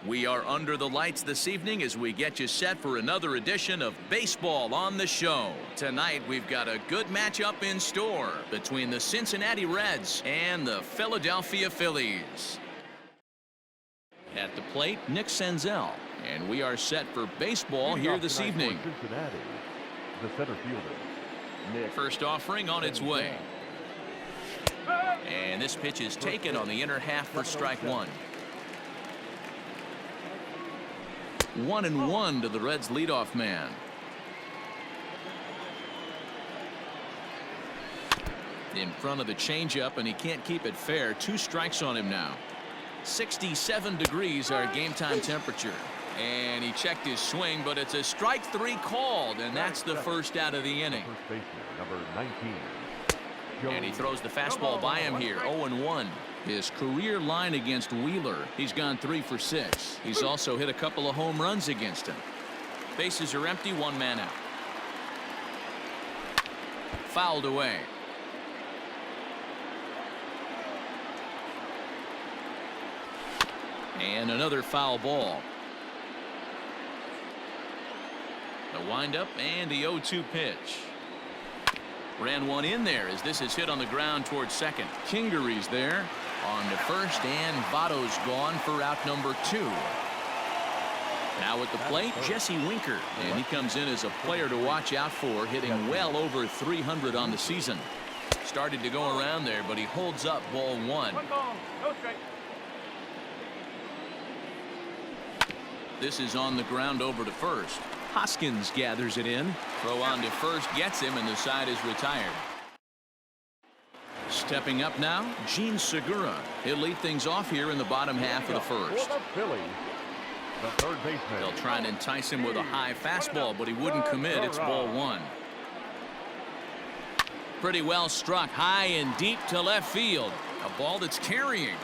We are under the lights this evening as we get you set for another edition of Baseball on the Show. Tonight we've got a good matchup in store between the Cincinnati Reds and the Philadelphia Phillies. At the plate, Nick Senzel, and we are set for baseball here this evening. Cincinnati, the center fielder, Nick. First offering on its way. And this pitch is taken on the inner half for strike one. 1-1 to the Reds leadoff man. In front of the changeup, and he can't keep it fair. 2 strikes on him now. 67 degrees our game time temperature. And he checked his swing, but it's a strike 3 called, and that's the first out of the inning. First baseman, number 19. And he throws the fastball by him here. 0-1. His career line against Wheeler, he's gone 3 for 6. He's also hit a couple of home runs against him. Bases are empty, 1 man out. Fouled away. And another foul ball. The windup and the 0-2 pitch. Ran one in there as this is hit on the ground towards second. Kingery's there on to first, and Votto's gone for out number 2. Now at the plate, Jesse Winker, and he comes in as a player to watch out for, hitting well over 300 on the season. Started to go around there, but he holds up ball 1. This is on the ground over to first. Hoskins gathers it in. Throw on to first, gets him, and the side is retired. Stepping up now, Gene Segura. He'll lead things off here in the bottom half of the first. The third baseman. They'll try and entice him with a high fastball, but he wouldn't commit. It's ball 1. Pretty well struck high and deep to left field. A ball that's carrying.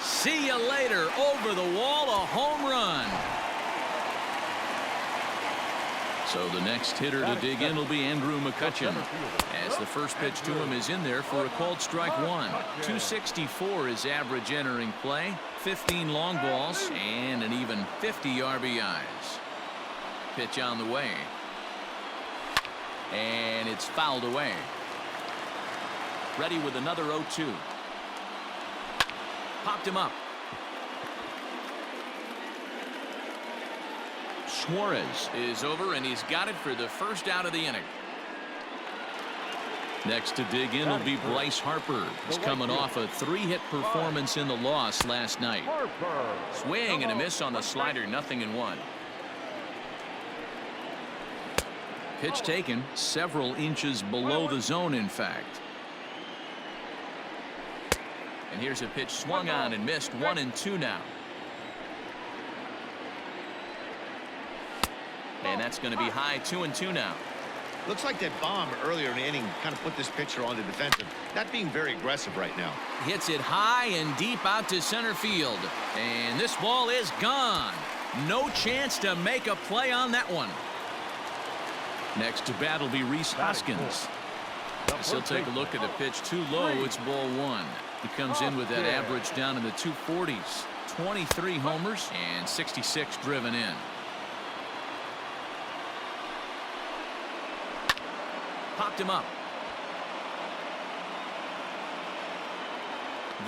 See you later. Over the wall, a home run. So the next hitter to dig in will be Andrew McCutcheon, as the first pitch to him is in there for a called strike 1. 264 is average entering play, 15 long balls, and an even 50 RBIs. Pitch on the way. And it's fouled away. Ready with another 0-2. Popped him up. Suarez is over, and he's got it for the first out of the inning. Next to dig in will be Bryce Harper. He's coming off a 3-hit performance in the loss last night. Swing and a miss on the slider, 0-1. Pitch taken several inches below the zone, in fact. And here's a pitch swung on and missed. 1-2 now. And that's going to be high. 2-2 now. Looks like that bomb earlier in the inning kind of put this pitcher on the defensive. Not being very aggressive right now. Hits it high and deep out to center field. And this ball is gone. No chance to make a play on that one. Next to bat will be Rhys Hoskins. As he'll take a look at the pitch too low. It's ball 1. He comes in with that average down in the 240s. 23 homers and 66 driven in. Popped him up.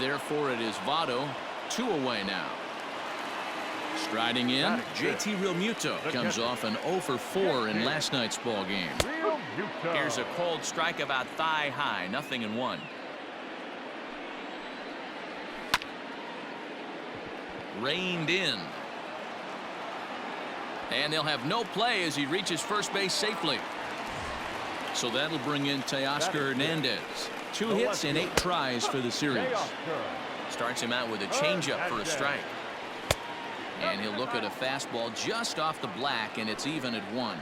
Therefore, it is Votto. 2 away now. Striding in, JT Realmuto comes off an 0 for 4 in last night's ball game. Here's a cold strike about thigh high. 0-1. Reined in. And they'll have no play as he reaches first base safely. So that'll bring in Teoscar Hernandez. 2 hits and 8 tries for the series. Starts him out with a changeup for a strike. And he'll look at a fastball just off the black, and it's even at 1.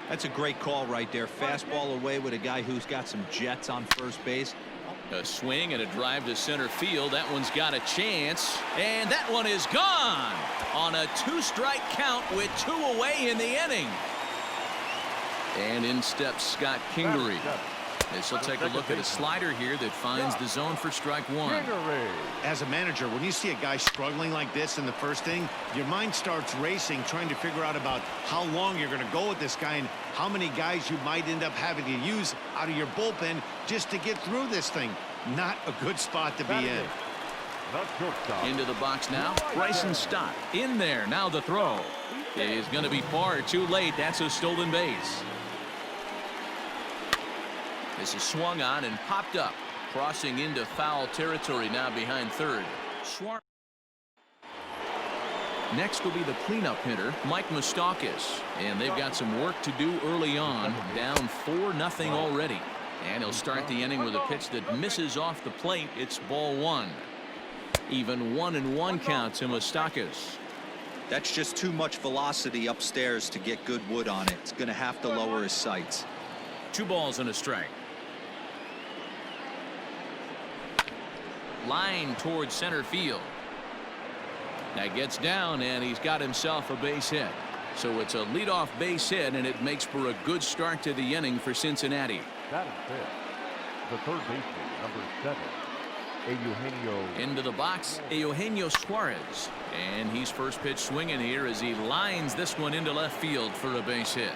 That's a great call right there. Fastball away with a guy who's got some jets on first base. A swing and a drive to center field. That one's got a chance, and that one is gone on a 2-strike count with 2 away in the inning. And in steps Scott Kingery. This will take a look at a slider here that finds the zone for strike one. As a manager, when you see a guy struggling like this in the first inning, your mind starts racing, trying to figure out about how long you're going to go with this guy and how many guys you might end up having to use out of your bullpen just to get through this thing. Not a good spot to be in. Into the box now. Bryson Stott in there. Now the throw is going to be far too late. That's a stolen base. This is swung on and popped up, crossing into foul territory now behind third. Next will be the cleanup hitter, Mike Moustakas, and they've got some work to do early on. Down 4-0 already, and he'll start the inning with a pitch that misses off the plate. It's ball one. Even 1-1 count to Moustakas. That's just too much velocity upstairs to get good wood on it. It's going to have to lower his sights. 2 balls and a strike. Line towards center field. That gets down, and he's got himself a base hit. So it's a leadoff base hit, and it makes for a good start to the inning for Cincinnati. That is it. The third baseman, number 7, Eugenio. Into the box, Eugenio Suarez. And he's first pitch swinging here as he lines this one into left field for a base hit.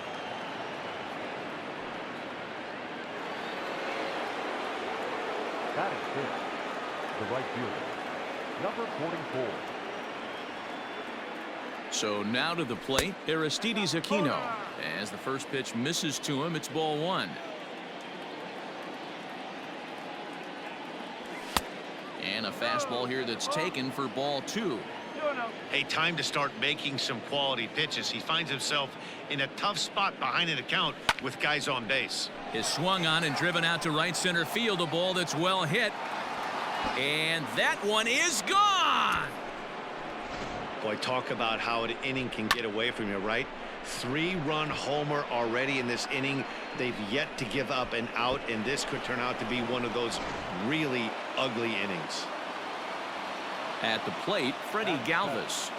That is it. The right fielder, number 44. So now to the plate, Aristides Aquino. As the first pitch misses to him, it's ball one. And a fastball here that's taken for ball two. Hey, time to start making some quality pitches. He finds himself in a tough spot behind an account with guys on base. Is swung on and driven out to right center field. A ball that's well hit. And that one is gone. Boy, talk about how an inning can get away from you, right? 3-run homer already in this inning. They've yet to give up an out, and this could turn out to be one of those really ugly innings. At the plate, Freddie Galvis.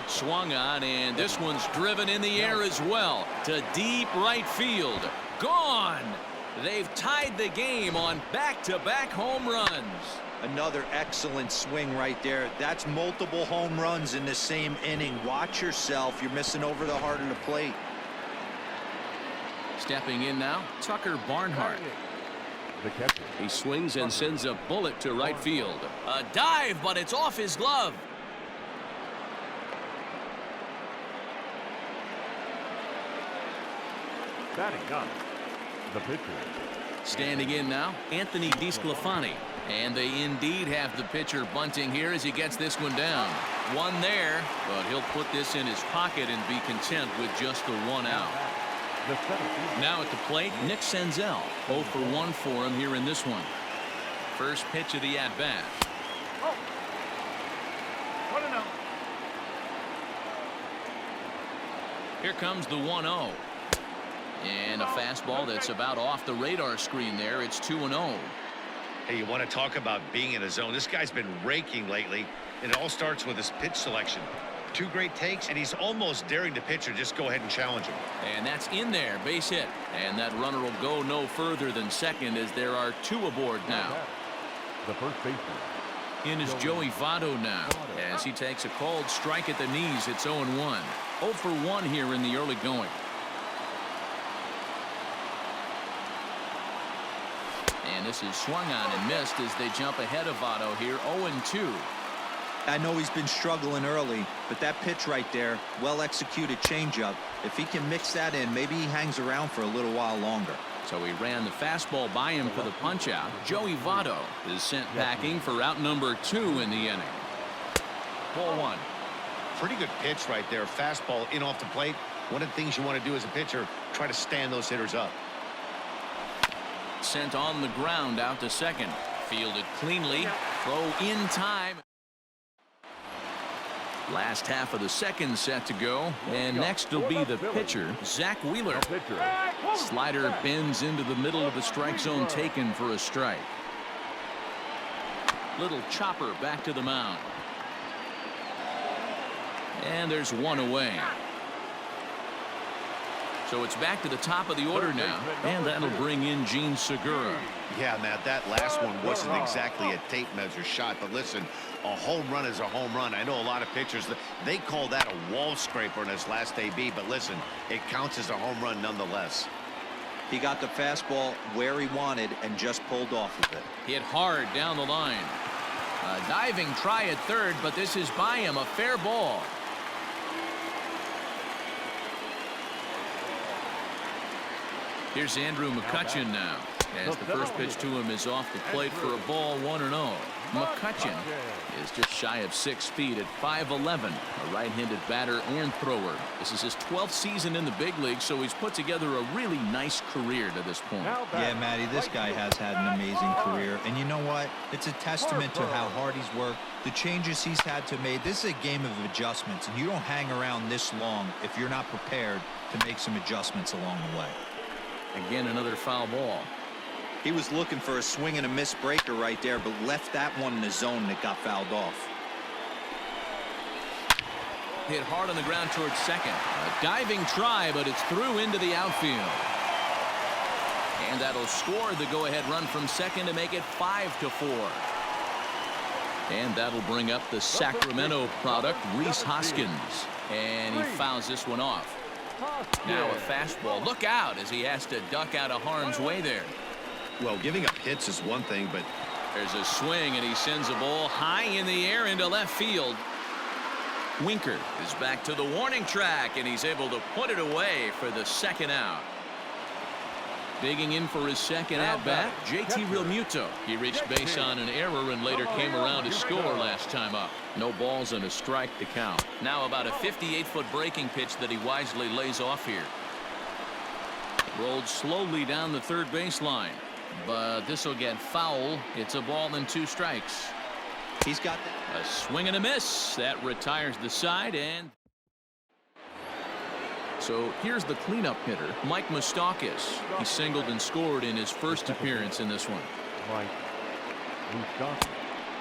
Swung on, and this one's driven in the air as well to deep right field. Gone. They've tied the game on back-to-back home runs. Another excellent swing right there. That's multiple home runs in the same inning. Watch yourself. You're missing over the heart of the plate. Stepping in now, Tucker Barnhart. The catcher. He swings and sends a bullet to right field. A dive, but it's off his glove. Batting ninth, the pitcher. Standing in now, Anthony DeSclafani. And they indeed have the pitcher bunting here as he gets this one down. One there, but he'll put this in his pocket and be content with just the one out. Now at the plate, Nick Senzel. 0 for 1 for him here in this one. First pitch of the at-bat. Here comes the 1-0. And a fastball that's about off the radar screen there. It's 2-0. Hey, you want to talk about being in a zone? This guy's been raking lately, and it all starts with his pitch selection. 2 great takes, and he's almost daring the pitcher just go ahead and challenge him. And that's in there, base hit. And that runner will go no further than second as there are 2 aboard now. The first baseman. In is Joey Votto now as he takes a called strike at the knees. It's 0-1. 0 for 1 here in the early going. And this is swung on and missed as they jump ahead of Votto here. 0-2. I know he's been struggling early, but that pitch right there, well-executed changeup. If he can mix that in, maybe he hangs around for a little while longer. So he ran the fastball by him for the punch-out. Joey Votto is sent packing for out number 2 in the inning. Ball 1. Pretty good pitch right there. Fastball in off the plate. One of the things you want to do as a pitcher, try to stand those hitters up. Sent on the ground out to second. Fielded cleanly. Throw in time. Last half of the second set to go. And next will be the pitcher, Zach Wheeler. Slider bends into the middle of the strike zone, taken for a strike. Little chopper back to the mound. And there's one away. So it's back to the top of the order now, and that'll bring in Gene Segura. Yeah, Matt, that last one wasn't exactly a tape measure shot, but listen, a home run is a home run. I know a lot of pitchers, they call that a wall scraper in his last AB, but listen, it counts as a home run nonetheless. He got the fastball where he wanted and just pulled off of it. Hit hard down the line. A diving try at third, but this is by him, a fair ball. Here's Andrew McCutchen now, as the first pitch to him is off the plate for a ball, 1-0. McCutchen is just shy of 6 feet at 5'11", a right-handed batter and thrower. This is his 12th season in the big league, so he's put together a really nice career to this point. Yeah, Matty, this guy has had an amazing career, and you know what? It's a testament to how hard he's worked, the changes he's had to make. This is a game of adjustments, and you don't hang around this long if you're not prepared to make some adjustments along the way. Again, another foul ball. He was looking for a swing and a miss breaker right there, but left that one in the zone that got fouled off. Hit hard on the ground towards second. A diving try, but it's through into the outfield. And that'll score the go-ahead run from second to make it 5-4. And that'll bring up the Sacramento product, Rhys Hoskins. And he fouls this one off. Now a fastball. Look out as he has to duck out of harm's way there. Well, giving up hits is one thing, but there's a swing, and he sends a ball high in the air into left field. Winker is back to the warning track, and he's able to put it away for the second out. Digging in for his second at-bat, JT Realmuto. He reached base on an error and later came around to score last time up. No balls and a strike to count. Now about a 58-foot breaking pitch that he wisely lays off here. Rolled slowly down the third baseline, but this will get foul. It's a ball and 2 strikes. He's got a swing and a miss. That retires the side, and so here's the cleanup hitter, Mike Moustakas. He singled and scored in his first appearance in this one. Mike Moustakas.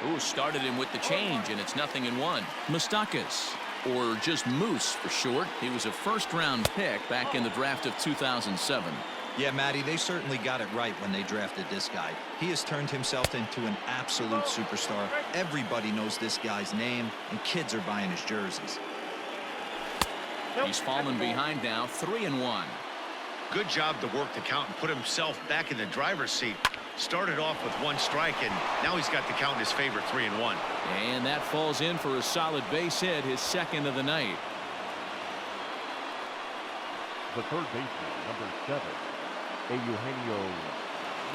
Ooh, started him with the change, and it's 0-1. Moustakas, or just Moose for short. He was a first-round pick back in the draft of 2007. Yeah, Matty, they certainly got it right when they drafted this guy. He has turned himself into an absolute superstar. Everybody knows this guy's name, and kids are buying his jerseys. He's fallen behind now, 3-1. good job to work the count and put himself back in the driver's seat. Started off with 1 strike, and now he's got the count in his favor, 3-1. And that falls in for a solid base hit, his second of the night. The third baseman, number 7, Eugenio.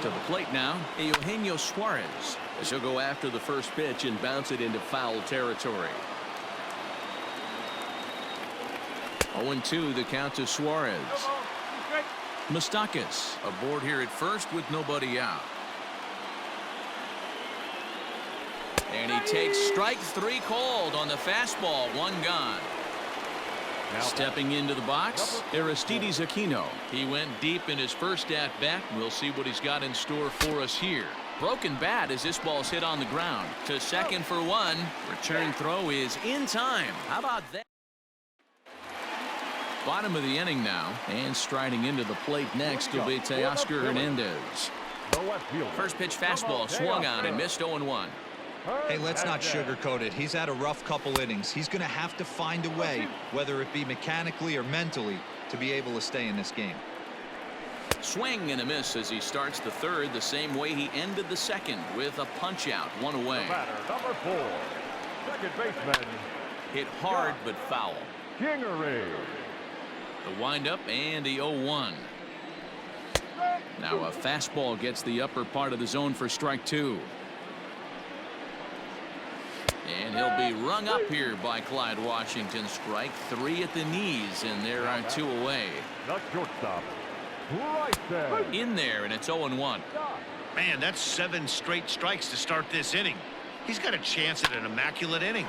To the plate now, Eugenio Suarez, as he'll go after the first pitch and bounce it into foul territory. 0-2 the count to Suarez. Moustakas aboard here at first with nobody out. And he takes strike 3 called on the fastball, 1 gone. Stepping into the box, Aristides Aquino. He went deep in his first at-bat. We'll see what he's got in store for us here. Broken bat as this ball's hit on the ground. To second for 1. Return throw is in time. How about that? Bottom of the inning now, and striding into the plate next will be Teoscar Hernandez. First pitch fastball swung on and missed 0-1. Hey, let's not sugarcoat it. He's had a rough couple innings. He's going to have to find a way, whether it be mechanically or mentally, to be able to stay in this game. Swing and a miss as he starts the third the same way he ended the second, with a punch out, 1 away. Number 4, second baseman. Hit hard but foul. Kingery. The windup and the 0-1. Now a fastball gets the upper part of the zone for strike 2. And he'll be rung up here by Clyde Washington. Strike 3 at the knees, and there are 2 away. The shortstop, right there. In there, and it's 0-1. Man, that's 7 straight strikes to start this inning. He's got a chance at an immaculate inning.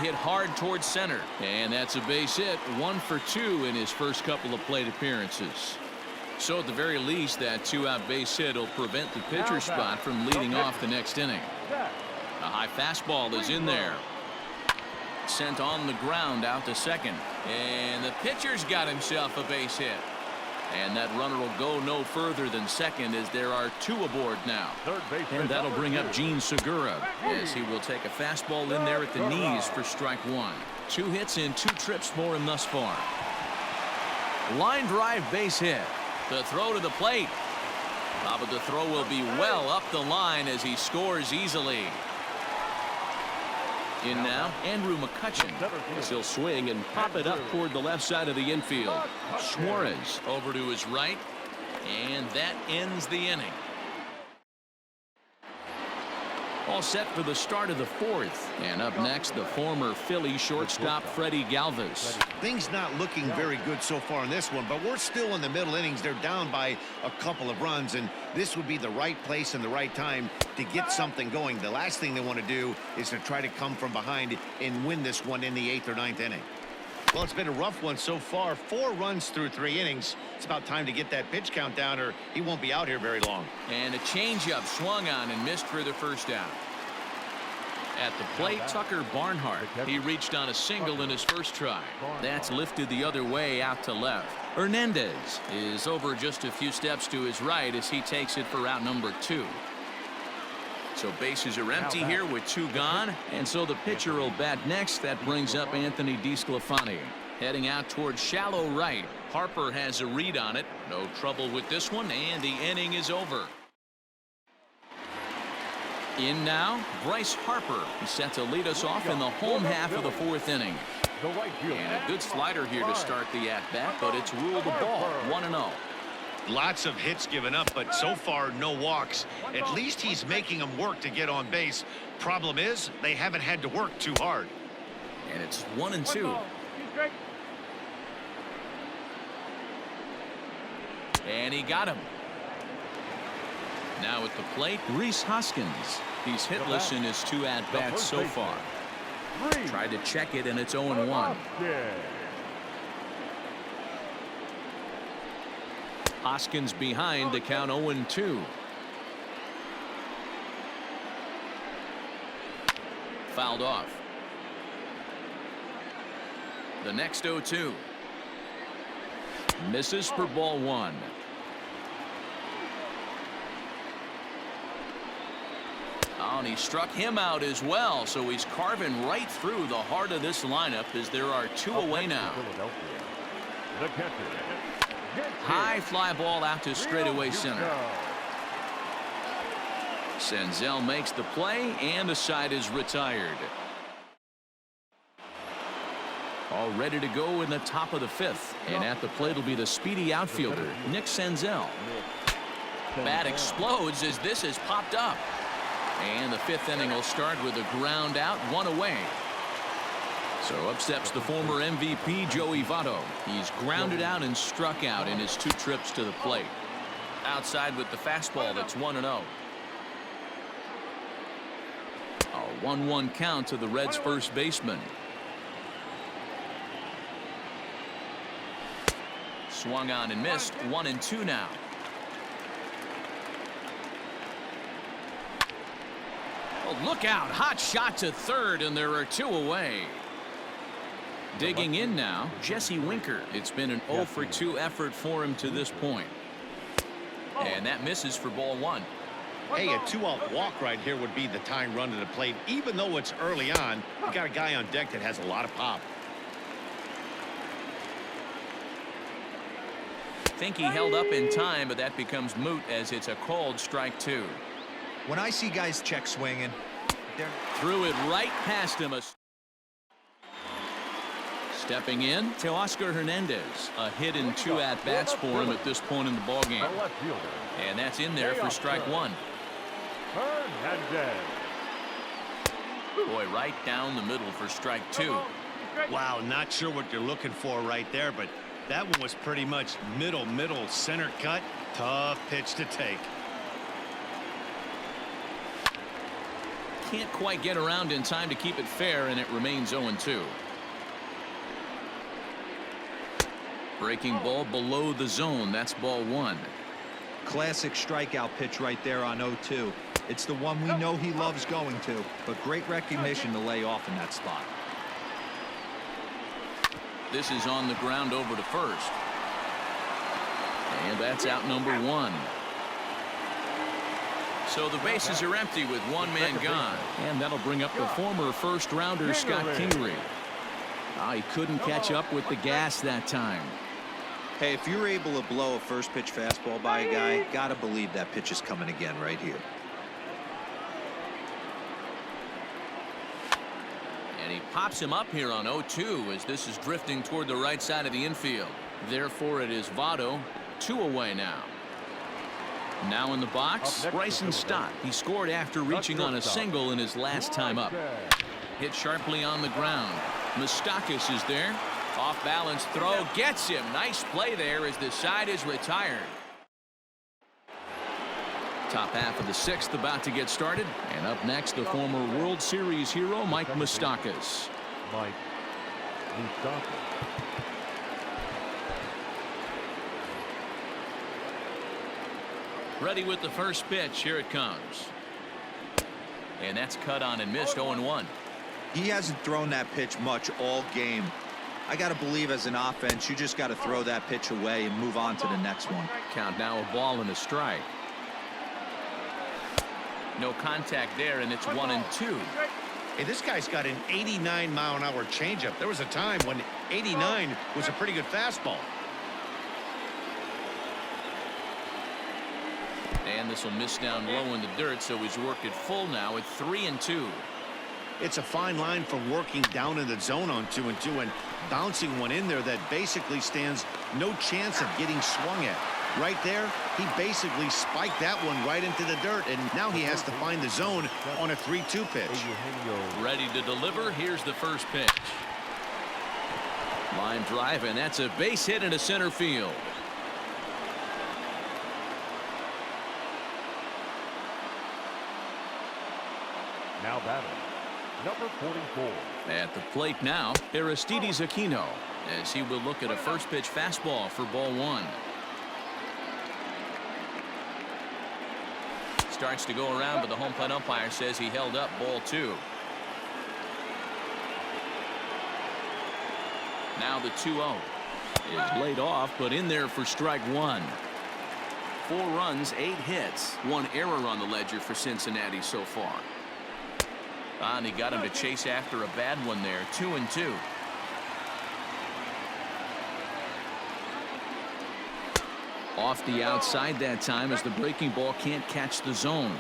Hit hard towards center, and that's a base hit. 1 for 2 in his first couple of plate appearances. So at the very least, that 2-out base hit will prevent the pitcher spot from leading off the next inning. A high fastball is in there. Sent on the ground out to second. And the pitcher's got himself a base hit. And that runner will go no further than second as there are 2 aboard now. And that'll bring up Gene Segura as he will take a fastball in there at the knees for strike 1. 2 hits in 2 trips for him thus far. Line drive base hit. The throw to the plate. But the throw will be well up the line as he scores easily. In now, Andrew McCutchen as he'll swing and pop it up toward the left side of the infield. Suarez over to his right, and that ends the inning. All set for the start of the 4th. And up next, the former Philly shortstop Freddie Galvis. Things not looking very good so far in this one, but we're still in the middle innings. They're down by a couple of runs, and this would be the right place and the right time to get something going. The last thing they want to do is to try to come from behind and win this one in the 8th or 9th inning. Well, it's been a rough one so far. 4 runs through 3 innings. It's about time to get that pitch count down, or he won't be out here very long. And a changeup swung on and missed for the first out. At the plate, Tucker Barnhart. He reached on a single in his first try. That's lifted the other way out to left. Hernandez is over just a few steps to his right as he takes it for out number 2. So bases are empty here with 2 gone, and so the pitcher will bat next. That brings up Anthony DeSclafani. Heading out towards shallow right. Harper has a read on it. No trouble with this one, and the inning is over. In now, Bryce Harper. He's set to lead us off in the home half of the 4th inning. And a good slider here to start the at-bat, but it's ruled a ball, 1-0. Lots of hits given up, but so far no walks. At least he's making them work to get on base. Problem is, they haven't had to work too hard. And it's 1-2. And he got him. Now at the plate, Rhys Hoskins. He's hitless in his 2 at-bats so far. Tried to check it, and it's 0-1. Hoskins behind to count 0-2. Fouled off. The next 0-2. Misses for ball 1. Oh, and he struck him out as well, so he's carving right through the heart of this lineup as there are 2 away now. High fly ball out to straightaway center. Senzel makes the play, and the side is retired. All ready to go in the top of the 5th. And at the plate will be the speedy outfielder, Nick Senzel. Bat explodes as this is popped up. And the 5th inning will start with a ground out, 1 away. So up steps the former MVP Joey Votto. He's grounded out and struck out in his 2 trips to the plate. Outside with the fastball, that's 1-0. A 1-1 count to the Reds' first baseman. Swung on and missed. 1-2 now. Oh, look out. Hot shot to third, and there are 2 away. Digging in now, Jesse Winker. It's been an 0-for-2 effort for him to this point. And that misses for ball 1. Hey, a 2-out walk right here would be the tying run to the plate. Even though it's early on, you got a guy on deck that has a lot of pop. Think he held up in time, but that becomes moot as it's a called strike 2. When I see guys check swinging, threw it right past him. Stepping in to Oscar Hernandez. A hit in 2 at-bats for him at this point in the ballgame. And that's in there for strike 1. Boy, right down the middle for strike 2. Wow, not sure what you're looking for right there, but that one was pretty much middle center cut. Tough pitch to take. Can't quite get around in time to keep it fair, and it remains 0-2. Breaking ball below the zone. That's ball 1. classic strikeout pitch right there on 0-2. It's the one we know he loves going to, but great recognition to lay off in that spot. This is on the ground over to first. And that's out number 1. So the bases are empty with one man gone. And that'll bring up the former first-rounder Scott Kingery. He couldn't catch up with the gas that time. Hey, if you're able to blow a first pitch fastball by a guy, gotta believe that pitch is coming again right here. And he pops him up here on 0-2 as this is drifting toward the right side of the infield. Therefore, it is Votto, 2 away now. Now in the box, Bryson Stott. He scored after reaching on a single in his last time up. Hit sharply on the ground. Moustakas is there. Off balance throw gets him. Nice play there as the side is retired. Top half of the 6th about to get started. And up next, the former World Series hero Mike Moustakas. Mike Moustakas. Ready with the first pitch. Here it comes. And that's cut on and missed. 0-1. He hasn't thrown that pitch much all game. I got to believe as an offense, you just got to throw that pitch away and move on to the next one. Count now, a ball and a strike. No contact there, and it's 1-2. Hey, this guy's got an 89-mile-an-hour changeup. There was a time when 89 was a pretty good fastball. And this will miss down low in the dirt, so he's worked it full now at 3-2. It's a fine line from working down in the zone on 2-2 and bouncing one in there that basically stands no chance of getting swung at. Right there, he basically spiked that one right into the dirt, and now he has to find the zone on a 3-2 pitch. Ready to deliver. Here's the first pitch. Line drive, and that's a base hit into center field. Now batting, number 44. At the plate now, Aristides Aquino, as he will look at a first pitch fastball for ball 1. Starts to go around, but the home plate umpire says he held up ball 2. Now the 2-0 is laid off, but in there for strike 1. 4 runs, 8 hits, 1 error on the ledger for Cincinnati so far. And he got him to chase after a bad one there. 2-2. Off the outside that time as the breaking ball can't catch the zone.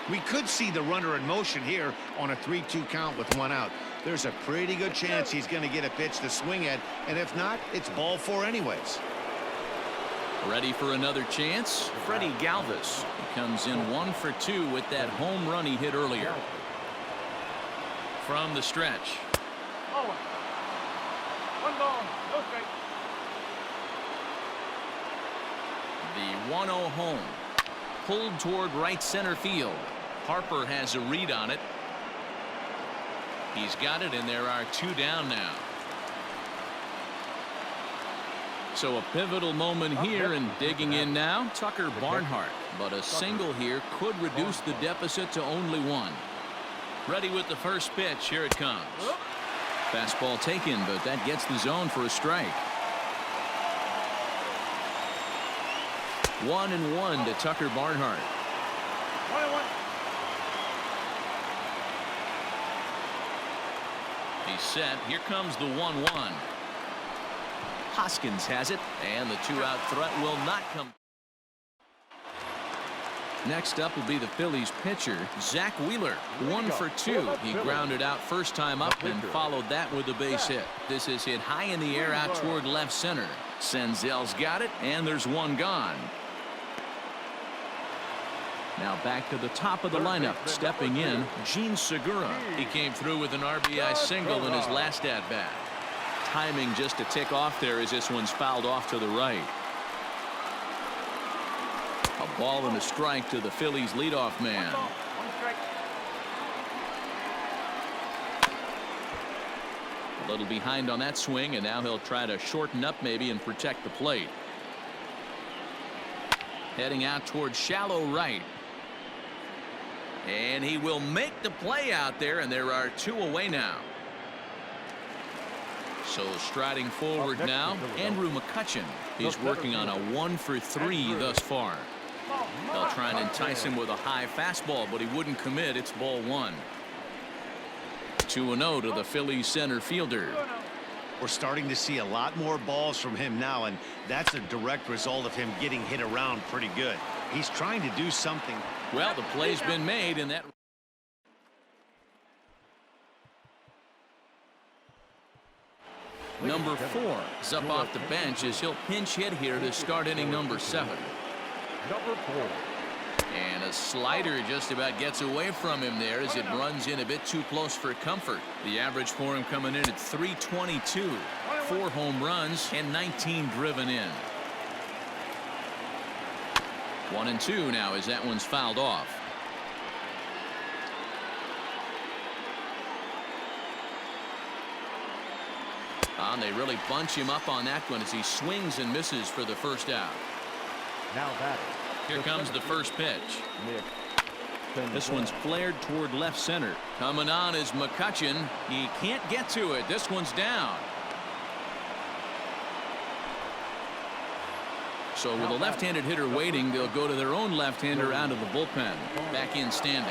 We could see the runner in motion here on a 3-2 count with 1 out. There's a pretty good chance he's going to get a pitch to swing at, and if not, it's ball 4 anyways. Ready for another chance? Freddie Galvis. He comes in 1 for 2 with that home run he hit earlier. From the stretch. 1 ball, no strike. The 1-0 home. Pulled toward right center field. Harper has a read on it. He's got it, and there are 2 down now. So a pivotal moment here, and digging in now, Tucker Barnhart. But a single here could reduce the deficit to only 1. Ready with the first pitch. Here it comes. Fastball taken, but that gets the zone for a strike. 1-1 to Tucker Barnhart. 1-1. He's set. Here comes the 1-1. Hoskins has it, and the 2-out threat will not come. Next up will be the Phillies pitcher, Zach Wheeler. 1 for 2. He grounded out first time up and followed that with a base hit. This is hit high in the air out toward left center. Senzel's got it, and there's 1 gone. Now back to the top of the lineup. Stepping in, Gene Segura. He came through with an RBI single in his last at-bat. Timing just a tick off there as this one's fouled off to the right. A ball and a strike to the Phillies leadoff man. A little behind on that swing, and now he'll try to shorten up maybe and protect the plate. Heading out towards shallow right. And he will make the play out there, and there are 2 away now. So striding forward now, Andrew McCutchen. He's working on a 1 for 3 thus far. They'll try and entice him with a high fastball, but he wouldn't commit. It's ball 1. 2-0 to the Phillies center fielder. We're starting to see a lot more balls from him now, and that's a direct result of him getting hit around pretty good. He's trying to do something. Well, the play's been made, and that. Number 4 is up off the bench as he'll pinch hit here to start inning number 7. Number 4. And a slider just about gets away from him there as it runs in a bit too close for comfort. The average for him coming in at 322. 4 home runs and 19 driven in. 1-2 now as that one's fouled off. And they really bunch him up on that one as he swings and misses for the first out. Now batting. Here comes the first pitch. This one's flared toward left center. Coming on is McCutchen. He can't get to it. This one's down. So with a left-handed hitter waiting, they'll go to their own left-hander out of the bullpen. Back in standing.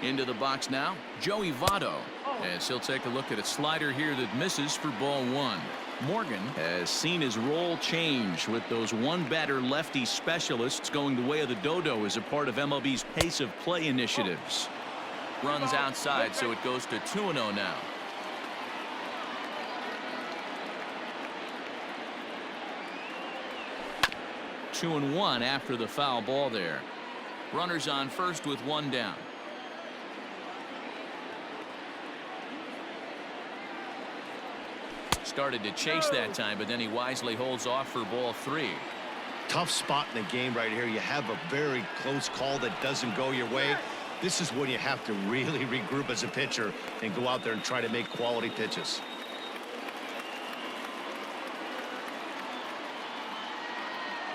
Into the box now, Joey Votto, as he'll take a look at a slider here that misses for ball 1. Morgan has seen his role change with those one-batter lefty specialists going the way of the dodo as a part of MLB's pace of play initiatives. Runs outside, so it goes to 2-0 now. Two and 1 after the foul ball there. Runners on first with 1 down. Started to chase that time, but then he wisely holds off for ball 3. Tough spot in the game right here. You have a very close call that doesn't go your way. This is when you have to really regroup as a pitcher and go out there and try to make quality pitches.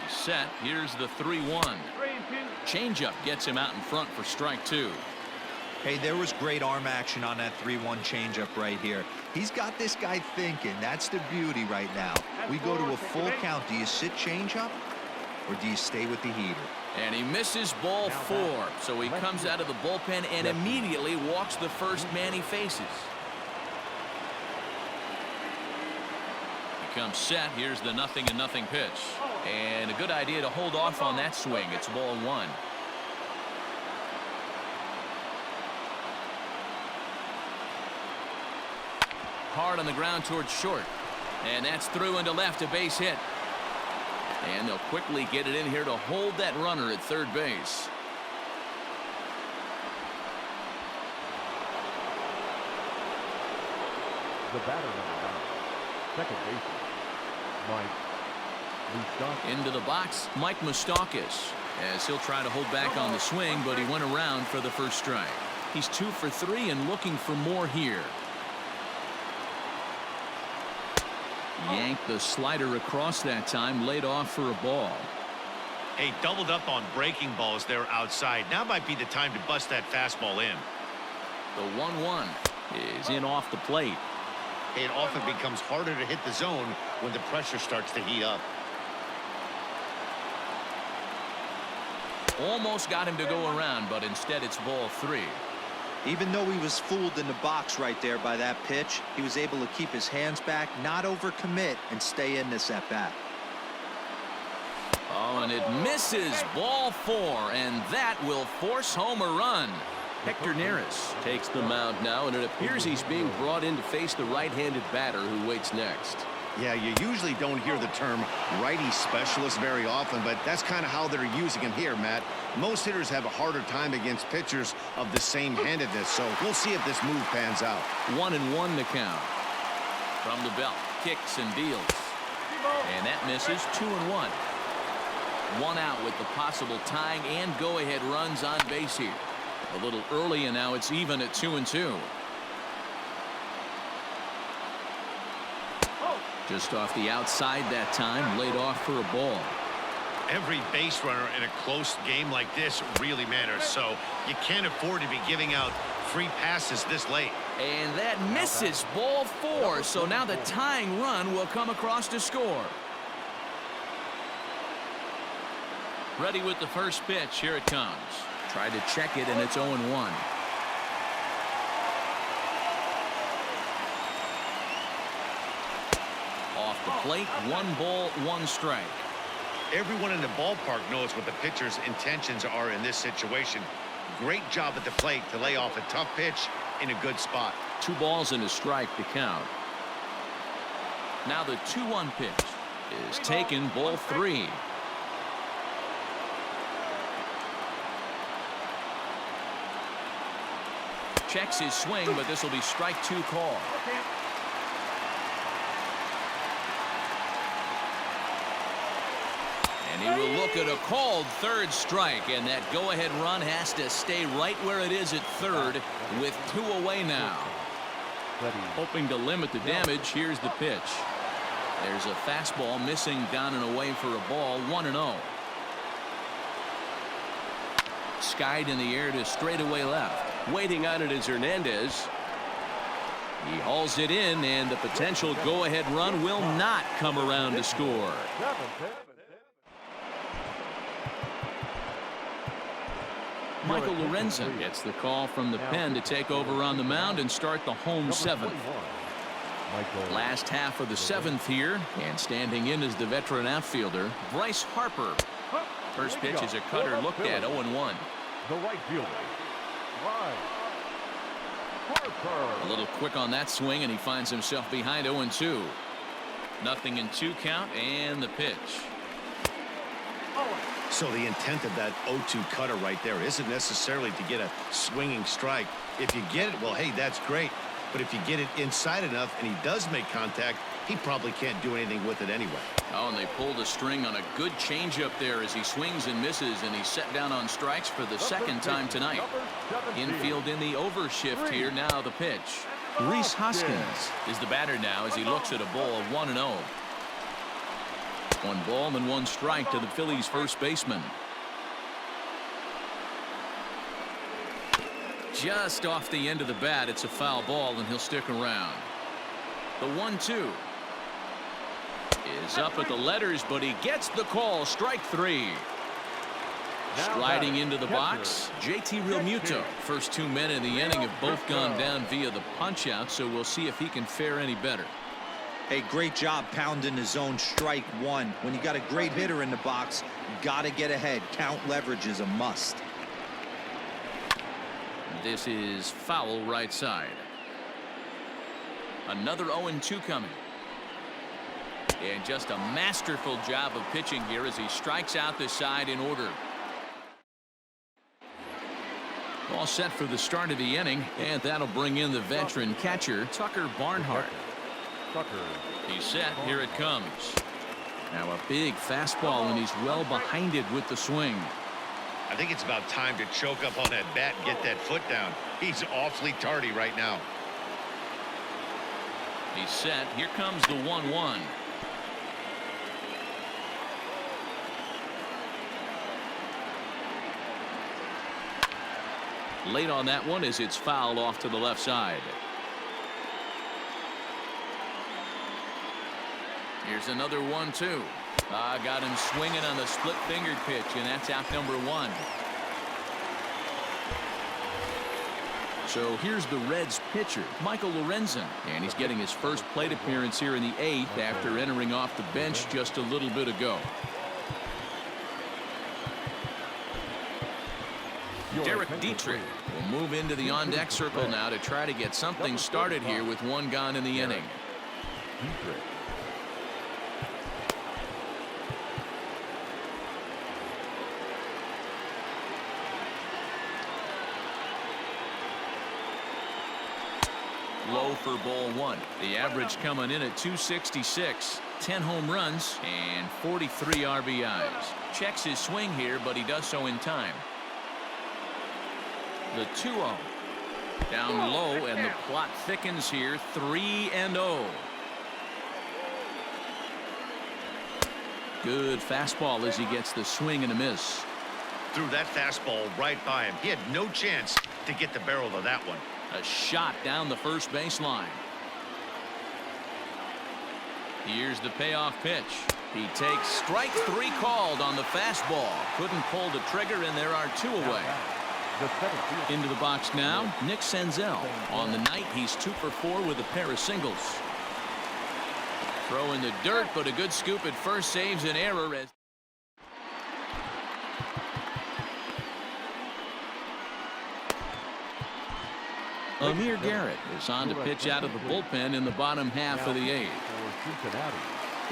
He's set. Here's the 3-1. Changeup gets him out in front for strike 2. Hey, there was great arm action on that 3-1 changeup right here. He's got this guy thinking. That's the beauty right now. We go to a full count. Do you sit changeup or do you stay with the heater? And he misses ball 4. So he comes out of the bullpen and immediately walks the first man he faces. He comes set. Here's the 0-0 pitch. And a good idea to hold off on that swing. It's ball 1. Hard on the ground towards short. And that's through into left, a base hit. And they'll quickly get it in here to hold that runner at third base. The batter number 9. Second baseman, Mike Moustakas. Into the box, Mike Moustakas, as he'll try to hold back on the swing, but he went around for the first strike. He's 2 for 3 and looking for more here. Yanked the slider across that time, laid off for a ball. Hey, doubled up on breaking balls there outside. Now might be the time to bust that fastball in. The 1-1 is in off the plate. It often becomes harder to hit the zone when the pressure starts to heat up. Almost got him to go around, but instead it's ball 3. Even though he was fooled in the box right there by that pitch, he was able to keep his hands back, not overcommit, and stay in this at bat. Oh, and it misses ball 4, and that will force home a run. Hector Neris takes the mound now, and it appears he's being brought in to face the right-handed batter who waits next. Yeah, you usually don't hear the term righty specialist very often, but that's kind of how they're using him here, Matt. Most hitters have a harder time against pitchers of the same handedness, so we'll see if this move pans out. 1-1 the count. From the belt, kicks and deals. And that misses. 2-1. 1 out with the possible tying and go-ahead runs on base here. A little early, and now it's even at 2-2. Just off the outside that time, laid off for a ball. Every base runner in a close game like this really matters, so you can't afford to be giving out free passes this late. And that misses, ball 4. So now the tying run will come across to score. Ready with the first pitch. Here it comes. Tried to check it, and it's 0-1. Off the plate, 1 ball, 1 strike. Everyone in the ballpark knows what the pitcher's intentions are in this situation. Great job at the plate to lay off a tough pitch in a good spot. 2 balls and a strike to count. Now the 2-1 pitch is taken, ball 3. Checks his swing, but this will be strike 2 call. And he will look at a called 3rd strike, and that go-ahead run has to stay right where it is at 3rd with 2 away now. Hoping to limit the damage, here's the pitch. There's a fastball missing down and away for a ball, 1-0. Skied in the air to straightaway left. Waiting on it is Hernandez. He hauls it in, and the potential go-ahead run will not come around to score. Michael Lorenzen gets the call from the pen to take over on the mound and start the home 7th. Last half of the 7th here, and standing in is the veteran outfielder, Bryce Harper. First pitch is a cutter looked at, 0-1. The right fielder, Harper. A little quick on that swing, and he finds himself behind 0-2. Nothing in 2 count, and the pitch. So the intent of that 0-2 cutter right there isn't necessarily to get a swinging strike. If you get it, well, hey, that's great. But if you get it inside enough and he does make contact, he probably can't do anything with it anyway. Oh, and they pulled a string on a good changeup there as he swings and misses, and he's set down on strikes for the 2nd time tonight. Infield in the overshift here. Now the pitch. Rhys Hoskins is the batter now as he looks at a ball, 1-0. 1 ball and 1 strike to the Phillies first baseman. Just off the end of the bat, it's a foul ball, and he'll stick around. The 1-2 is up at the letters, but he gets the call. Strike 3. Sliding into the box, JT Realmuto. First 2 men in the inning have both gone down via the punch out, so we'll see if he can fare any better. Hey, great job pounding the zone. Strike 1. When you got a great hitter in the box, you got to get ahead. Count leverage is a must. This is foul right side. Another 0-2 coming. And just a masterful job of pitching here as he strikes out the side in order. All set for the start of the inning, and that'll bring in the veteran catcher, Tucker Barnhart. He's set. Here it comes. Now a big fastball, and he's well behind it with the swing. I think it's about time to choke up on that bat and get that foot down. He's awfully tardy right now. He's set. Here comes the 1-1. Late on that one as it's fouled off to the left side. Here's another 1-2. Got him swinging on the split-fingered pitch, and that's out number 1. So here's the Reds pitcher, Michael Lorenzen, and he's getting his first plate appearance here in the 8th after entering off the bench just a little bit ago. Derek Dietrich will move into the on-deck circle now to try to get something started here with 1 gone in the inning. Low for ball 1. The average coming in at 266. 10 home runs and 43 RBIs. Checks his swing here, but he does so in time. The 2-0. Down low, and the plot thickens here. 3-0. Good fastball as he gets the swing and a miss. Threw that fastball right by him. He had no chance to get the barrel of that one. A shot down the first baseline. Here's the payoff pitch. He takes strike 3 called on the fastball. Couldn't pull the trigger, and there are 2 away. Into the box now, Nick Senzel. On the night, he's 2 for 4 with a pair of singles. Throw in the dirt, but a good scoop at first saves an error as Amir Garrett is on to pitch out of the bullpen in the bottom half of the 8th.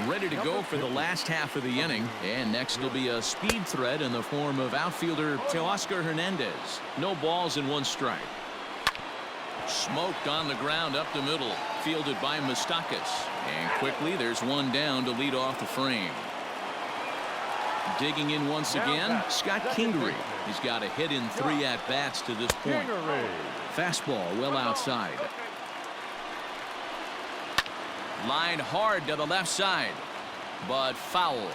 Ready to go for the last half of the inning, and next will be a speed threat in the form of outfielder Teoscar Hernandez. No balls and 1 strike. Smoked on the ground up the middle, fielded by Moustakas, and quickly there's 1 down to lead off the frame. Digging in once again, Scott Kingery. He's got a hit in 3 at-bats to this point. Fastball well outside. Line hard to the left side, but foul.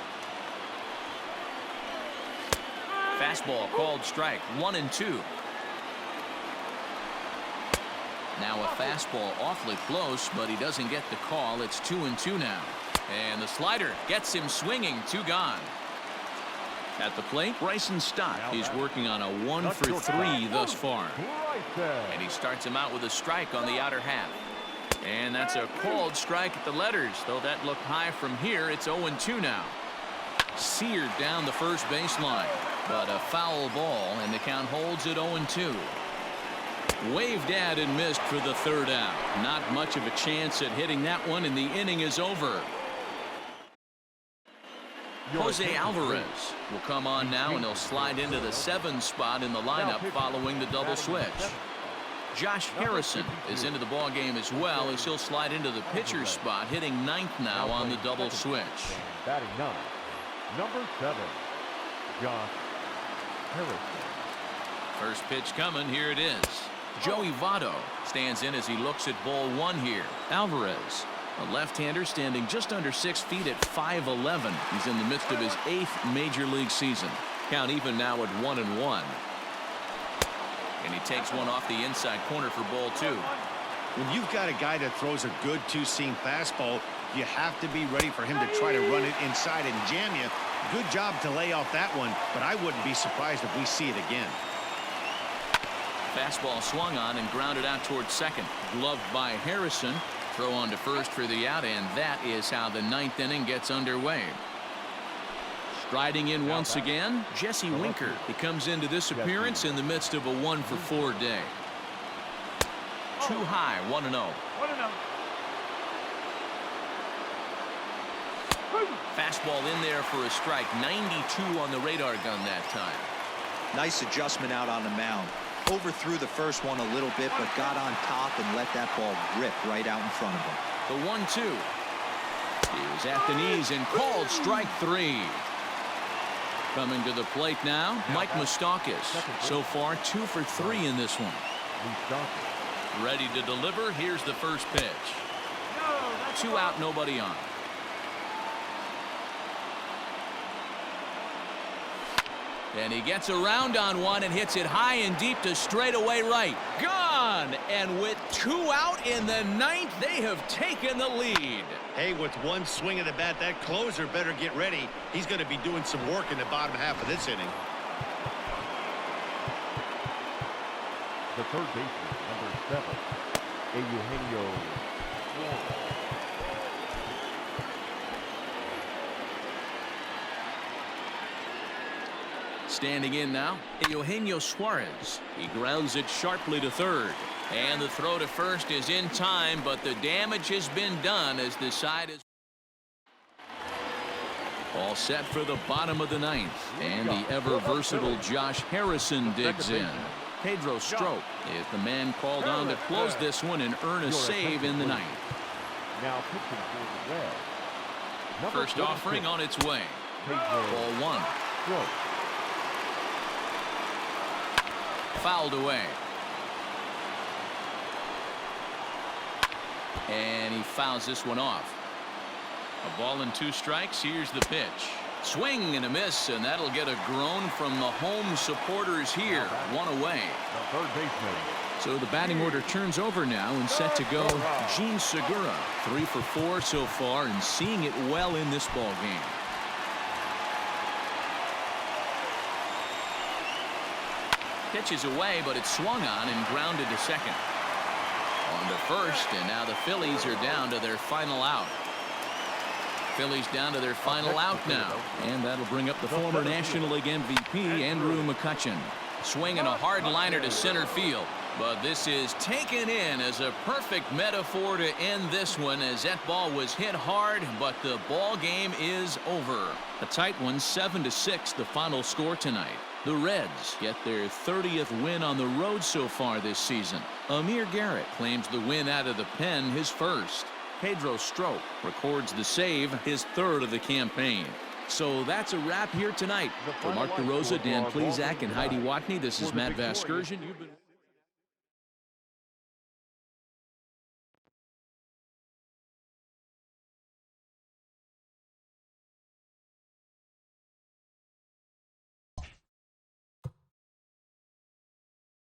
Fastball called strike 1 and 2. Now a fastball awfully close, but he doesn't get the call. It's 2 and 2 now. And the slider gets him swinging. 2 gone. At the plate, Bryson Stott. He's working on a 1 for 3 thus far. And he starts him out with a strike on the outer half. And that's a called strike at the letters, though that looked high from here. It's 0-2 now. Seared down the first baseline, but a foul ball, and the count holds at 0-2. Waved at and missed for the 3rd out. Not much of a chance at hitting that one, and the inning is over. Jose Alvarez will come on now, and he'll slide into the 7 spot in the lineup following the double switch. Josh Harrison is into the ball game as well, as he'll slide into the pitcher's spot, hitting 9th now on the double switch. Batting 9, number 7, Josh Harrison. First pitch coming. Here it is. Joey Votto stands in as he looks at ball 1 here. Alvarez, a left-hander standing just under 6 feet at 5'11". He's in the midst of his 8th major league season. Count even now at 1-1. And he takes one off the inside corner for ball 2. When you've got a guy that throws a good 2-seam fastball, you have to be ready for him to try to run it inside and jam you. Good job to lay off that one, but I wouldn't be surprised if we see it again. Fastball swung on and grounded out towards second. Gloved by Harrison. Throw on to first for the out, and that is how the 9th inning gets underway. Striding in once again, Jesse Winker. He comes into this appearance in the midst of a 1 for 4 day. Too high, 1-0. Fastball in there for a strike. 92 on the radar gun that time. Nice adjustment out on the mound. Overthrew the first one a little bit, but got on top and let that ball rip right out in front of him. The 1-2. He was at the knees and called strike 3. Coming to the plate now, Mike Moustakas. So far, 2 for 3 in this one. Ready to deliver. Here's the first pitch. 2 out, nobody on. And he gets around on one and hits it high and deep to straightaway right. Gone! And with 2 out in the 9th, they have taken the lead. Hey, with 1 swing of the bat, that closer better get ready. He's going to be doing some work in the bottom half of this inning. The third baseman, number 7, Eugenio. Standing in now, Eugenio Suarez. He grounds it sharply to third. And the throw to first is in time, but the damage has been done as the side is all set for the bottom of the 9th. And the ever-versatile Josh Harrison digs in. Pedro Strop is the man called on to close this one and earn a save in the 9th. Now pitching for the Reds. First offering on its way. Ball 1. Fouled away. And he fouls this one off. A ball and 2 strikes. Here's the pitch. Swing and a miss, and that'll get a groan from the home supporters here. 1 away. The third baseman. So the batting order turns over now and set to go. Gene Segura, 3 for 4 so far and seeing it well in this ball game. Pitch is away, but it's swung on and grounded to second. On to first, and now the Phillies are down to their final out. Phillies down to their final out now, and that'll bring up the former National League MVP Andrew McCutchen. Swinging a hard liner to center field, but this is taken in as a perfect metaphor to end this one, as that ball was hit hard, but the ball game is over. A tight one, 7-6, the final score tonight. The Reds get their 30th win on the road so far this season. Amir Garrett claims the win out of the pen, his first. Pedro Strop records the save, his 3rd of the campaign. So that's a wrap here tonight. For Mark DeRosa, Dan Plesac, and Heidi Watney, this is Matt Vasgersian.